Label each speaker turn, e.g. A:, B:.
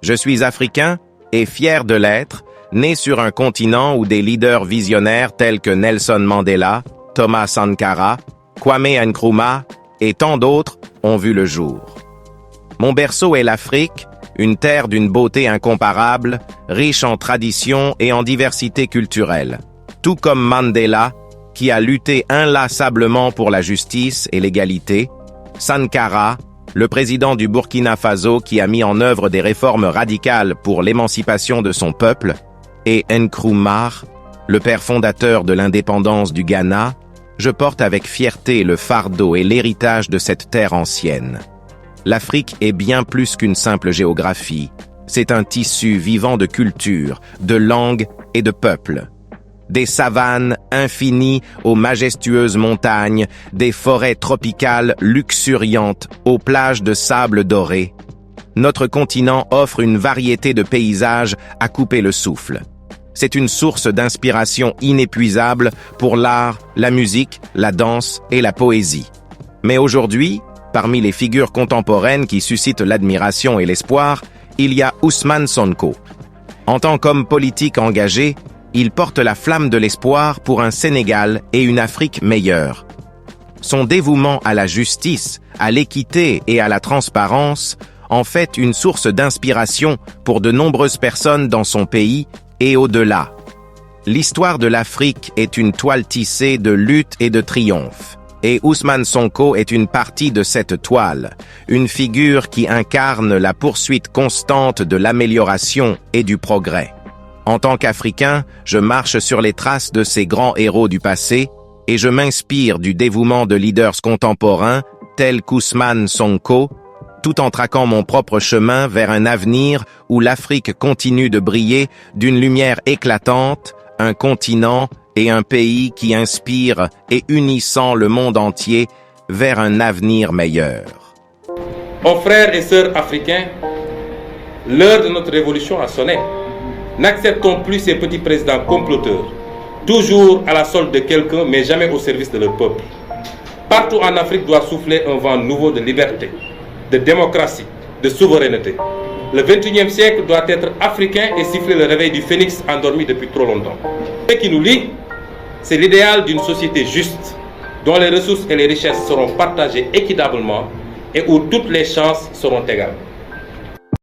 A: Je suis africain et fier de l'être, né sur un continent où des leaders visionnaires tels que Nelson Mandela, Thomas Sankara, Kwame Nkrumah et tant d'autres ont vu le jour. Mon berceau est l'Afrique, une terre d'une beauté incomparable, riche en traditions et en diversité culturelle. Tout comme Mandela, qui a lutté inlassablement pour la justice et l'égalité, Sankara, le président du Burkina Faso qui a mis en œuvre des réformes radicales pour l'émancipation de son peuple, et Nkrumah, le père fondateur de l'indépendance du Ghana, je porte avec fierté le fardeau et l'héritage de cette terre ancienne. L'Afrique est bien plus qu'une simple géographie. C'est un tissu vivant de culture, de langues et de peuples. Des savanes infinies aux majestueuses montagnes, des forêts tropicales luxuriantes aux plages de sable doré. Notre continent offre une variété de paysages à couper le souffle. C'est une source d'inspiration inépuisable pour l'art, la musique, la danse et la poésie. Mais aujourd'hui, parmi les figures contemporaines qui suscitent l'admiration et l'espoir, il y a Ousmane Sonko. En tant qu'homme politique engagé, il porte la flamme de l'espoir pour un Sénégal et une Afrique meilleure. Son dévouement à la justice, à l'équité et à la transparence en fait une source d'inspiration pour de nombreuses personnes dans son pays et au-delà. L'histoire de l'Afrique est une toile tissée de lutte et de triomphe. Et Ousmane Sonko est une partie de cette toile, une figure qui incarne la poursuite constante de l'amélioration et du progrès. En tant qu'Africain, je marche sur les traces de ces grands héros du passé et je m'inspire du dévouement de leaders contemporains tels qu'Ousmane Sonko, tout en traquant mon propre chemin vers un avenir où l'Afrique continue de briller d'une lumière éclatante, un continent et un pays qui inspire et unissant le monde entier vers un avenir meilleur.
B: Aux frères et sœurs africains, l'heure de notre révolution a sonné. N'acceptons plus ces petits présidents comploteurs, toujours à la solde de quelqu'un, mais jamais au service de leur peuple. Partout en Afrique doit souffler un vent nouveau de liberté, de démocratie, de souveraineté. Le 21e siècle doit être africain et siffler le réveil du phénix endormi depuis trop longtemps. Ce qui nous lie, c'est l'idéal d'une société juste, dont les ressources et les richesses seront partagées équitablement et où toutes les chances seront égales.